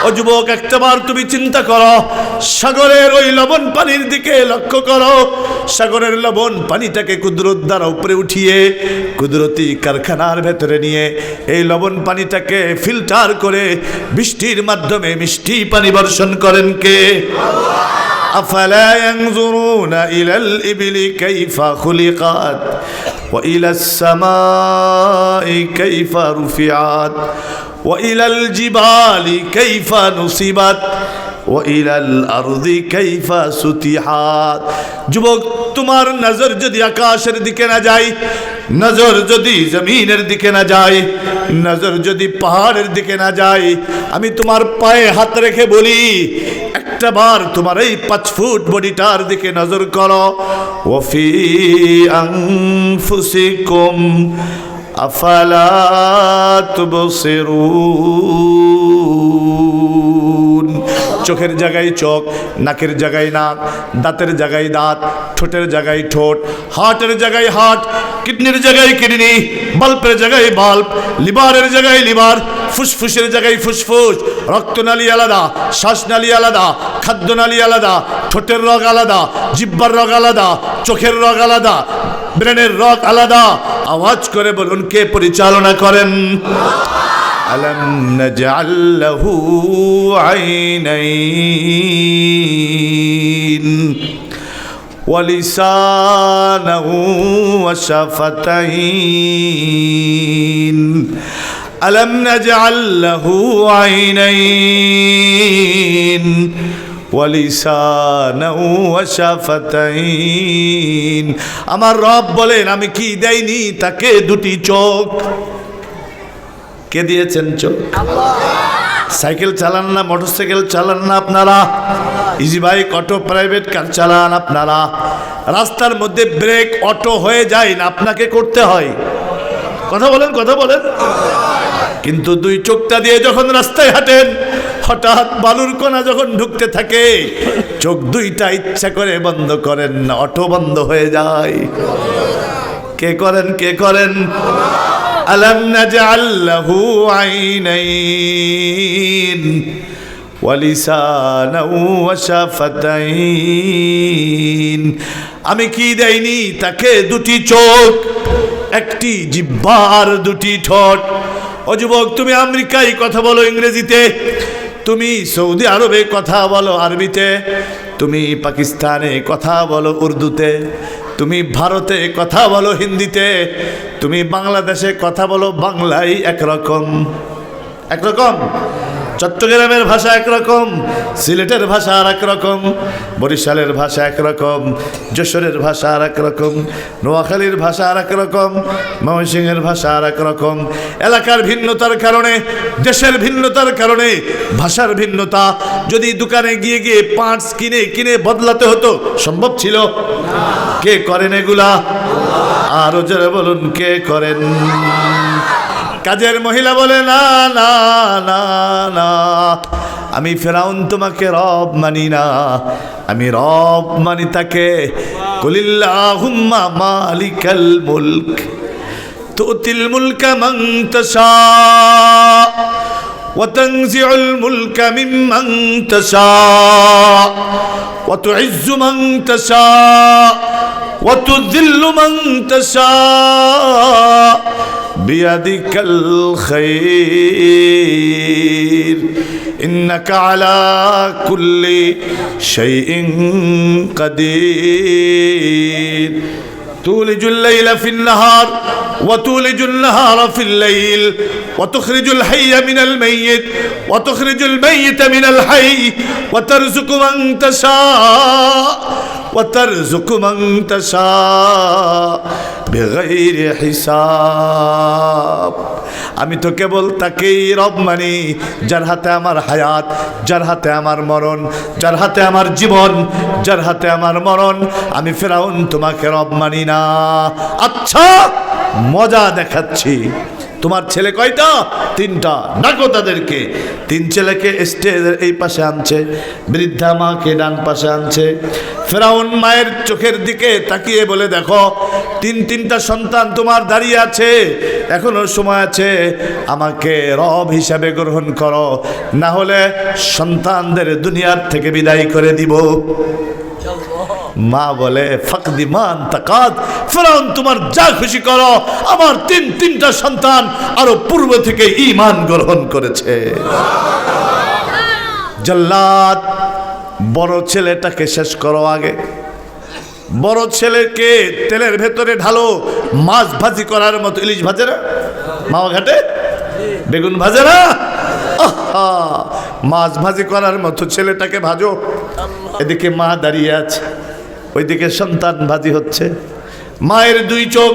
ও যুবক, একটাবার তুমি চিন্তা করো, সাগরের ওই লবণ পানির দিকে লক্ষ্য করো। সাগরের লবণ পানিটাকে কুদরত দ্বারা উপরে উঠিয়ে কুদরতি কারখানার ভেতরে নিয়ে এই লবণ পানিটাকে ফিল্টার করে বৃষ্টির মাধ্যমে মিষ্টি পানি বর্ষণ করেন কে? আফালা ইয়ানজুরুনা ইলাল ইবলি কাইফা খুলিকাত ওয়া ইলাস সামাই কাইফা রুফিআত ওয়া ইলাল জিবালি কাইফা নুসিবাত ওয়া ইলাল আরদি কাইফা সুতিহাত। যুবক, তোমার নজর যদি আকাশের দিকে না যায়, নজর যদি জমিনের দিকে না যায়, নজর যদি পাহাড়ের দিকে না যায়, আমি তোমার পায়ে হাত রেখে বলি, একটা বার তোমার এই 5 ফুট বডিটার দিকে নজর করো। ওয়াফি আনফুসিকুম আফালা তুবসিরুন। চোখের জায়গায় চোখ, নাকের জায়গায় নাক, দাঁতের জায়গায় দাঁত, ঠোঁটের জায়গায় ঠোঁট, হার্টের জায়গায় হার্ট, কিডনির জায়গায় কিডনি, বাল্বের জায়গায় বাল্ব, লিভারের জায়গায় লিভার, ফুসফুসের জায়গায় ফুসফুস, রক্তনালী আলাদা, শ্বাসনালী আলাদা, খাদ্যনালী আলাদা, ঠোঁটের রগ আলাদা, জিহ্বার রগ আলাদা, চোখের রগ আলাদা, ব্রেনের রগ আলাদা। আওয়াজ করে বলুন, কে পরিচালনা করেন? আলম নাজআল লাহু আইনাইন ওয়া লিসানাহু ওয়া শাফাতাইন। আলম নাজআল লাহু আইনাইন ওয়া লিসানাহু ওয়া শাফাতাইন। আমার রব বলেন, আমি কি দেইনি তাকে 2টি চোখ? কে দিয়েছেন চোখ? সাইকেল চালান না, মোটরসাইকেল চালান না আপনারা? Easy bike, auto, private car চালান আপনারা? রাস্তার মধ্যে ব্রেক অটো হয়ে যায় না, আপনাকে করতে হয়। কথা বলেন, কথা বলেন। কিন্তু 2 চোখটা দিয়ে যখন রাস্তায় হাঁটেন, হঠাৎ বালুর কণা যখন ঢুকতে থাকে, চোখ 2টা ইচ্ছা করে বন্ধ করেন না, অটো বন্ধ হয়ে যায়। কে করেন? কে করেন? আলম নাজআল লাহু আইনাইন ওয়া লিসানাহু ওয়া শাফাতাইন। আমি কি দেইনি তাকে 2টি চোখ, 1টি জিহ্বা আর 2টি ঠোঁট? ও যুবক, তুমি আমেরিকায় কথা বলো ইংরেজিতে, তুমি সৌদি আরবে কথা বলো আরবিতে, তুমি পাকিস্তানে কথা বলো উর্দুতে, তুমি ভারতে কথা বলো হিন্দিতে, তুমি বাংলাদেশে কথা বলো বাংলায় একরকম। একরকম। চট্টগ্রামের ভাষা একরকম, সিলেটের ভাষা আর একরকম, বরিশালের ভাষা একরকম, যশোরের ভাষা আর একরকম, নোয়াখালীর ভাষা আর একরকম, ময়মনসিংহের ভাষা আর একরকম। এলাকার ভিন্নতার কারণে, দেশের ভিন্নতার কারণে, ভাষার ভিন্নতা, যদি দোকানে গিয়ে গিয়ে পার্টস কিনে কিনে বদলাতে হতো, সম্ভব ছিল? কে করেন এগুলা? আরো জোরে বলুন, কে করেন? কাজের মহিলা বলে, না না না না, আমি ফেরাউন তোমাকে রব মানি না, আমি রব মানি তাকে। কুলিল্লাহুম্মা মালিকাল মুলক তুতিল মুলকা মান তাশা ওয়া তানজিউল মুলকা মিম্মান তাশা ওয়া তুইজ্জু মান তাশা ওয়া তুযিল্লু মান তাশা বিয়াদিকাল খায়র ইন্নাকা আলা কুল্লি শাইইন কাদির। তুলিজুল লাইলা ফিন নাহার ওয়া তুলিজুল নাহারা ফিল লাইল ওয়া তুখরিজুল হাইয়া মিনাল মাইয়িত ওয়া তুখরিজুল মাইয়িতা মিনাল হাইয়্য ওয়া তারযুকু মান তাশা ওয়া তারযুকু মান তাশা বিগাইরি হিসাব। আমি তো কেবল তাকেই রব মানি যার হাতে আমার হায়াত, যার হাতে আমার মরণ, যার হাতে আমার জীবন, যার হাতে আমার মরণ। আমি ফেরাউন তোমাকে রব মানি না। আচ্ছা, মজা দেখাচ্ছি, তোমার ছেলে কয়টা? 3টা। ডাকো তাদেরকে। 3 ছেলেকে স্টেজের এই পাশে আনছে, বৃদ্ধা মাকে ডান পাশে আনছে। ফেরাউন মায়ের চোখের দিকে তাকিয়ে বলে, দেখো 3টা সন্তান তোমার দাঁড়িয়ে আছে, এখনো সময় আছে, আমাকে রব হিসাবে গ্রহণ করো, না হলে সন্তানদের দুনিয়ার থেকে বিদায় করে দিব। মা বলে, ফাকদি মান তাকাত, ফেরাউন তোমার যা খুশি করো, আমার 3টা সন্তান আরো পূর্ব থেকে ঈমান গ্রহণ করেছে। জল্লাদ, বড় ছেলেটাকে শেষ করো আগে। বড় ছেলেকে তেলের ভেতরে ঢালো, মাছ ভাজি করার মতো। ইলিশ ভাজে না মাওয়া ঘাটে, বেগুন ভাজে না, মাছ ভাজি করার মতো ছেলেটাকে ভাজো। এদিকে মা দাঁড়িয়ে আছে, ওইদিকে সন্তান ভাজি হচ্ছে। মায়ের 2 চোখ,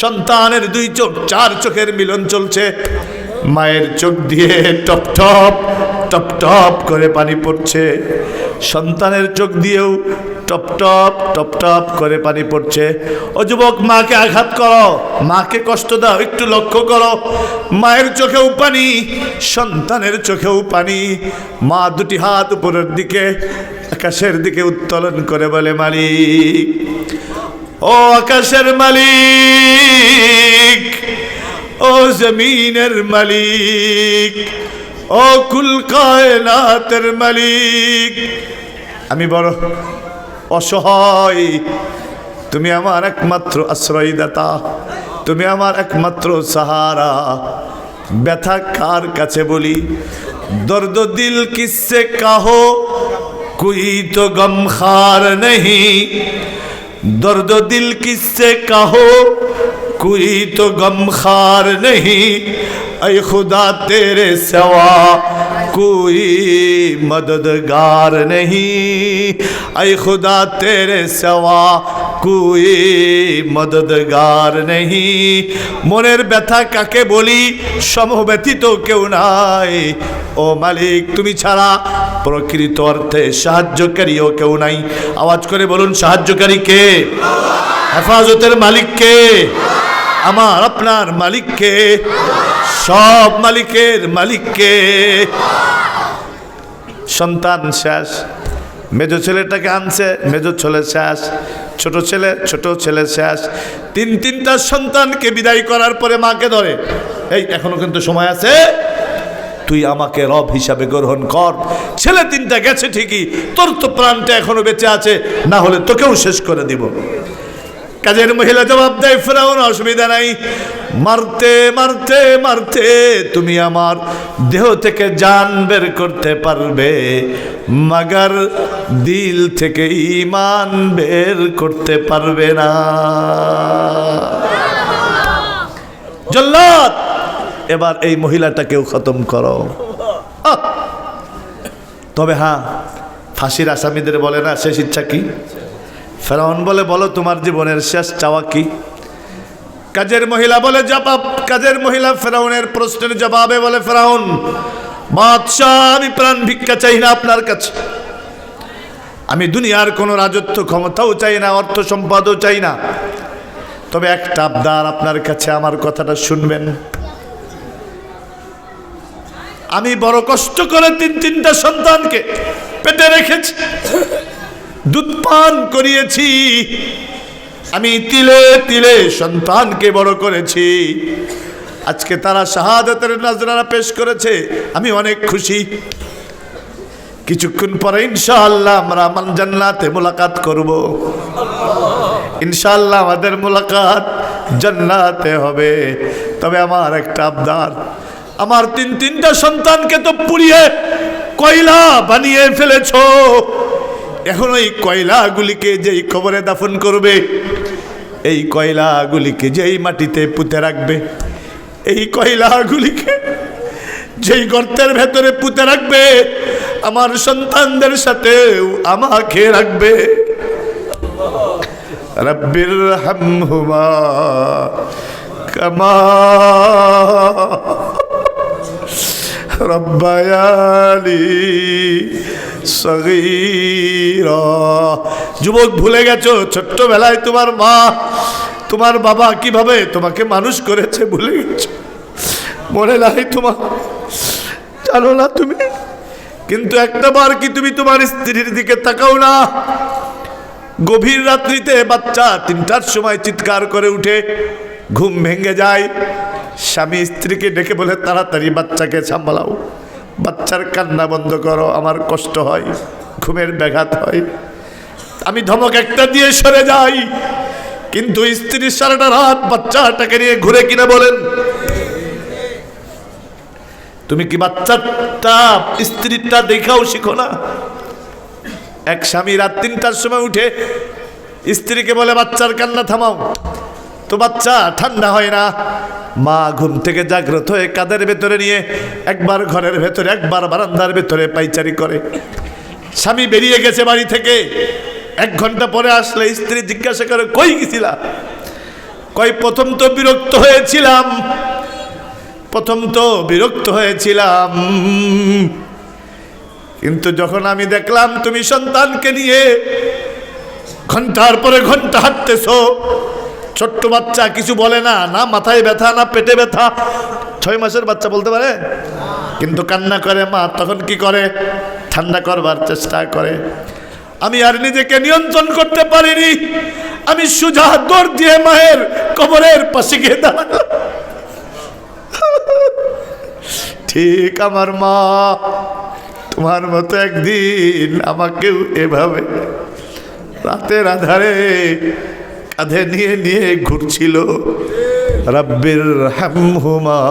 সন্তানের 2 চোখ, 4 চোখের মিলন চলছে। মায়ের চোখ দিয়ে টপ টপ টপ টপ করে পানি পড়ছে, সন্তানের চোখ দিয়েও টপ টপ টপ টপ করে পানি পড়ছে। ও যুবক, মাকে আঘাত করো, মাকে কষ্ট দাও, একটু লক্ষ্য করো। মায়ের চোখেও পানি, সন্তানের চোখেও পানি। মা 2টি হাত উপরের দিকে আকাশের দিকে উত্তোলন করে বলে, মালিক, ও আকাশের মালিক, ও জমিনের মালিক, ও কুল কায়নাতের মালিক, আমি বড় অসহায়, তুমি আমার একমাত্র আশ্রয়দাতা, তুমি আমার একমাত্র সাহারা। ব্যথা কার কাছে বলি? দর্দ দিল কিসসে কাহো, কোই তো গমখার নেহি। दर्द दिल किससे कहो, कोई तो गमखार नहीं। ऐ खुदा तेरे सिवा कोई मददगार नहीं। ऐ खुदा तेरे सिवा कोई मददगार नहीं। মনের ব্যথা কাকে বলি? সমব্যথিত কেউ নাই। ও মালিক, তুমি ছাড়া প্রকৃত অর্থে সাহায্যকারীও কেউ নাই। আওয়াজ করে বলুন, সাহায্যকারী কে? হেফাজতের মালিক কে? আমার আপনার মালিক কে? সব মালিকের মালিক কে? সন্তান শেষ, মেজো ছেলেটাকে আনছে, মেজো ছেলে শেষ, ছোট ছেলে শেষ। 3টা সন্তানকে বিদায় করার পরে মাকে ধরে, এই এখনো কিন্তু সময় আছে, তুই আমাকে রব হিসাবে গ্রহণ কর। ছেলে 3টা গেছে ঠিকই, তোর তো প্রাণটা এখনো বেঁচে আছে, না হলে তোকেও শেষ করে দিব। কাজের মহিলা জবাব দেয়, ফেরাউন অসুবিধা নাই, মারতে মারতে মারতে তুমি আমার দেহ থেকে জান বের করতে পারবে, মাগার দিল থেকে ঈমান বের করতে পারবে না। জল্লাদ, এবার এই মহিলাটাকেও খতম করো। তবে হ্যাঁ, ফাঁসির আসামিদের বলে না শেষ ইচ্ছা কি? ফেরাউন বলে, বলো তোমার জীবনের শেষ চাওয়া কি? কাজের মহিলা বলে জবাব, কাজের মহিলা ফেরাউনের প্রশ্নের জবাবে বলে, ফেরাউন বাদশাহ, আমি প্রাণ ভিক্ষা চাই না আপনার কাছে, আমি দুনিয়ার কোনো রাজত্ব ক্ষমতাও চাই না, অর্থ সম্পদও চাই না, তবে একটা আবদার আপনার কাছে, আমার কথাটা শুনবেন। আমি বড় কষ্ট করে 3টা সন্তানকে পেটে রেখেছি, দুধ পান করিয়েছি, আমি তিলে তিলে সন্তানকে বড় করেছি, আজকে তারা শাহাদাতের নজরানা পেশ করেছে, আমি অনেক খুশি। কিছুক্ষণ পরে ইনশাআল্লাহ আমরা জান্নাতে মুলাকাত করব। ইনশাআল্লাহ আমাদের মুলাকাত জান্নাতে হবে। তবে আমার একটা আবদার, আমার 3টা সন্তানকে তো পুড়িয়ে কয়লা বানিয়ে ফেলেছো, এখন ওই কয়লাগুলিকে যেই কবরে দাফন করবে, এই কয়লাগুলিকে যেই মাটিতে পুঁতে রাখবে, এই কয়লাগুলিকে যেই গর্তের ভেতরে পুঁতে রাখবে, আমার সন্তানদের সাথে আমাকে রাখবে। রব্বির হামহুমা কামা রব্বায়ানি সগীরা। যুবক, ভুলে গেছো ছোট্টবেলায় তোমার মা তোমার বাবা কিভাবে তোমাকে মানুষ করেছে ভুলে গেছো, মনে নাই তোমার, জানো না তুমি? কিন্তু একটা বার কি তুমি তোমার স্ত্রীর দিকে তাকাও না? গভীর রাত্রিতে বাচ্চা 3টার সময় চিৎকার করে উঠে, ঘুম ভেঙে যায়, স্বামী স্ত্রীকে ডেকে বলে তাড়াতাড়ি বাচ্চাকে সামলাও, বাচ্চার কান্না বন্ধ করো, আমার কষ্ট হয়, ঘুমের ব্যাঘাত হয়। আমি ধমক একটা দিয়ে সরে যাই, কিন্তু স্ত্রী সারাটা রাত বাচ্চাটাকে নিয়ে ঘুরে কিনা বলেন। তুমি কি বাচ্চাটা স্ত্রীটা দেখাও শিখো না? এক স্বামী রাত 3টার সময় উঠে স্ত্রীকে বলে বাচ্চার কান্না থামাও, তো বাচ্চা ঠান্ডা হয় না। মা ঘুম থেকে জাগ্রত হয়ে কাঁধের ভেতরে নিয়ে একবার ঘরের ভেতরে, একবার বারান্দার ভেতরে পাইচারি করে। স্বামী বেরিয়ে গেছে বাড়ি থেকে, 1 ঘন্টা পরে আসলে স্ত্রী জিজ্ঞাসা করে, কই গেছিলা? কই প্রথম তো বিরক্ত হয়েছিলাম, কিন্তু যখন আমি দেখলাম তুমি সন্তানকে নিয়ে ঘন্টার পরে ঘন্টা হাঁটতেছো, ছোট্ট বাচ্চা কিছু বলে না, না মাথায় ব্যথা না পেটে ব্যথা, 6 মাসের বাচ্চা বলতে পারে, কিন্তু কান্না করে মা, তখন কি করে? ঠান্ডা করবার চেষ্টা করে। আমি আর নিজেকে নিয়ন্ত্রণ করতে পারিনি, আমি সোজা দৌড় দিয়ে মায়ের কবরের পাশে গিয়ে দাঁড়ালাম। ঠিক আমার মা তোমার মতো একদিন আমাকেও এভাবে রাতের আধারে কাঁধে নিয়ে নিয়ে ঘুরছিল। রব্বির হামহুমা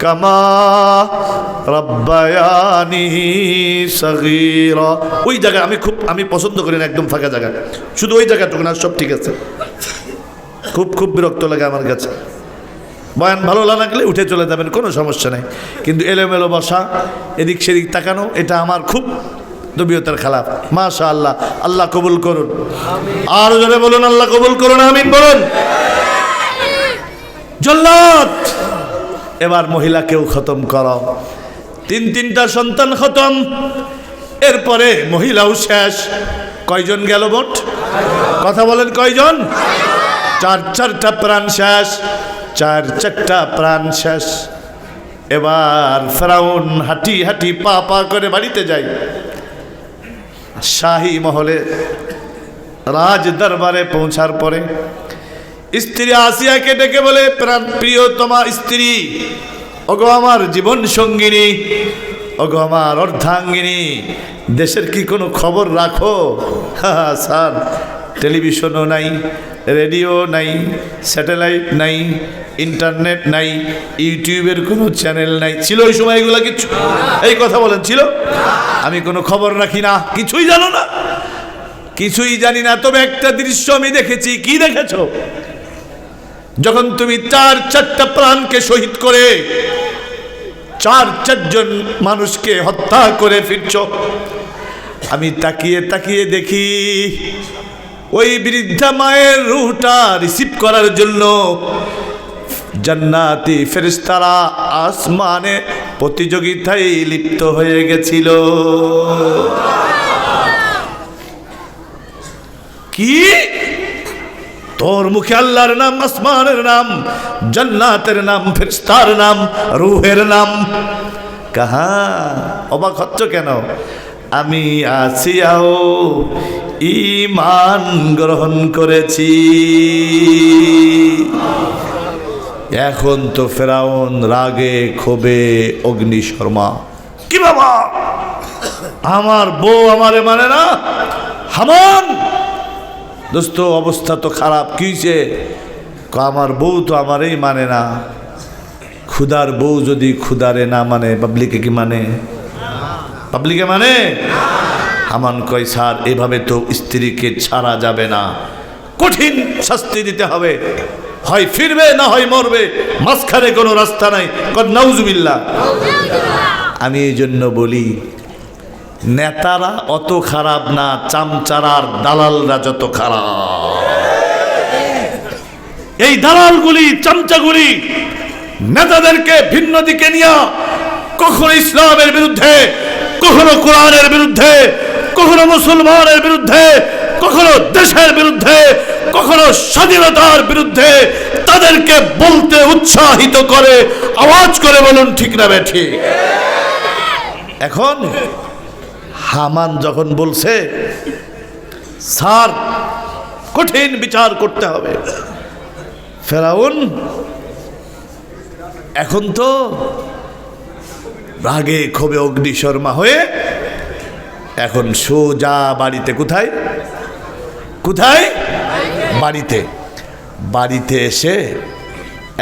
কামা রব্বায়ানি সগীরা। ওই জায়গা আমি পছন্দ করি না, একদম ফাঁকা জায়গা, শুধু ওই জায়গাটুকু না, সব ঠিক আছে। খুব বিরক্ত লাগে আমার কাছে। বয়ান ভালো লাগলে উঠে চলে যাবেন, কোনো সমস্যা নেই, কিন্তু এলোমেলো বসা, এদিক সেদিক তাকানো, এটা আমার খুব তবিয়তের খেলাফ। মাশাআল্লাহ, আল্লাহ কবুল করুন। আর জোরে বলুন আল্লাহ কবুল করুন, আমিন বলুন। জল্লাদ, এবার মহিলাকেও খতম করো। 3টা সন্তান খতম, এরপরে মহিলাও শেষ। কয়জন গেল মোট? কথা বলেন, কয়জন? 4টা প্রাণ শেষ, 4টা প্রাণ শেষ। এবার ফেরাউন হাঁটি হাঁটি পা করে বাড়িতে যায়। শাহী মহলে রাজ দরবারে পৌঁছার পরে স্ত্রী আসিয়াকে ডেকে বলে, প্রাণ প্রিয়তমা স্ত্রী, ওগো আমার জীবন সঙ্গিনী, ওগো আমার অর্ধাঙ্গিনী, দেশের কি কোনো খবর রাখো? স্যার, টেলিভিশনও নাই, রেডিও নাই, স্যাটেলাইট নাই, ইন্টারনেট নাই, ইউটিউবের কোনো চ্যানেল নাই। ছিল ওই সময় এগুলো কিছু? এই কথা বলেন, ছিল? আমি কোনো খবর রাখি না, কিছুই জানো না? কিছুই জানি না, তবে একটা দৃশ্য আমি দেখেছি। কি দেখেছো? যখন তুমি 4টা প্রাণকে শহীদ করে 4জন মানুষকে হত্যা করে ফিরছ, আমি তাকিয়ে তাকিয়ে দেখি ওই বৃদ্ধা মায়ের রূহটা রিসিভ করার জন্য জান্নাতি ফেরেশতারা আসমানে প্রতিযোগিতায় লিপ্ত হয়ে গেছিল। কি? তোর মুখে আল্লাহর নাম, আসমানের নাম, জান্নাতের নাম, ফেরেশতার নাম, রূহের নাম, কাহা? অবাক হচ্ছ কেন? আমি আসিয়াও ঈমান গ্রহণ করেছি। এখন তো ফেরাউন রাগে ক্ষোভে অগ্নিশর্মা। কি বাবা, আমার বউ আমারে মানে না? হামান, দোস্ত অবস্থা তো খারাপ। কি হয়েছে? আমার বউ তো আমারই মানে না। খুদার বউ যদি খুদারে না মানে, পাবলিকে কি মানে? পাবলিকে মানে? হামান কয়, স্যার এভাবে তো স্ত্রীকে ছাড়া যাবে না, কঠিন শাস্তি দিতে হবে, হয় ফিরবে না হয় মরবে, মাঝখানে কোনো রাস্তা নাই। নাউজুবিল্লাহ। আমি এই জন্য বলি, নেতারা অত খারাপ না, চামচারার দালালরা যত খারাপ। এই দালালগুলি, চামচাগুলি নেতাদেরকে ভিন্ন দিকে নিয়ে কখনো ইসলামের বিরুদ্ধে, কখনো কোরআনের বিরুদ্ধে, কখনো মুসলমানের বিরুদ্ধে, কখনো দেশের বিরুদ্ধে, কখনো স্বাধীনতার বিরুদ্ধে তাদেরকে বলতে উৎসাহিত করে। আওয়াজ করে বলুন ঠিক না বেঠিক? এখন হামান যখন বলছে স্যার কঠিন বিচার করতে হবে, ফেরাউন এখন তো রাগে ক্ষোভে অগ্নিশর্মা হয়ে এখন সোজা বাড়িতে। কোথায় কোথায়? বাড়িতে। বাড়িতে এসে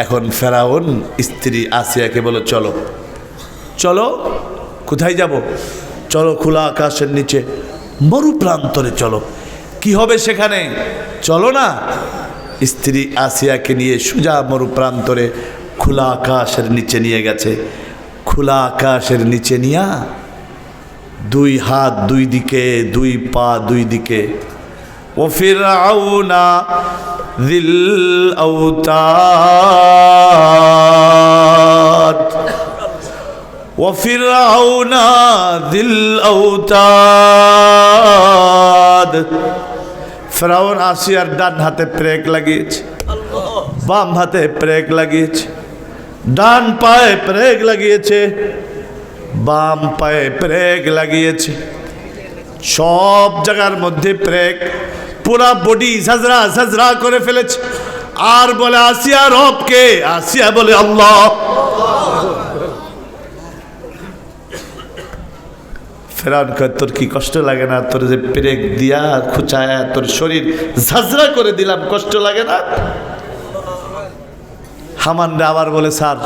এখন ফেরাউন স্ত্রী আসিয়াকে বলো চলো চলো। কোথায় যাব? চলো খোলা আকাশের নিচে, মরু প্রান্তরে চলো। কি হবে সেখানে? চলো না। স্ত্রী আসিয়াকে নিয়ে সোজা মরু প্রান্তরে খোলা আকাশের নিচে নিয়ে গেছে। খোলা আকাশের নিচে নিয়া দুই হাত দুই দিকে, দুই পা দুই দিকে। ও ফিরআউনা যিল আওতাদ, ও ফিরআউনা যিল আওতাদ। ফেরাউন আসিয়ার ডান হাতে প্রেক লাগিয়েছে, বাম হাতে প্রেক লাগিয়েছে, ডান পায়ে প্রেক লাগিয়েছে, বাম পায়ে প্রেক লাগিয়েছে, সব জায়গার মধ্যে প্রেক, পুরা বডি ঝাঁঝরা ঝাঁঝরা করে ফেলেছে। আর বলে আসিয়া রবকে? আসিয়া বলে আল্লাহ। ফেরাউন কয় তোর কি কষ্ট লাগে না? তোর যে প্রেক দিয়া খুচায়া তোর শরীর ঝাঁঝরা করে দিলাম, কষ্ট লাগে না? হামান আবার বলে স্যার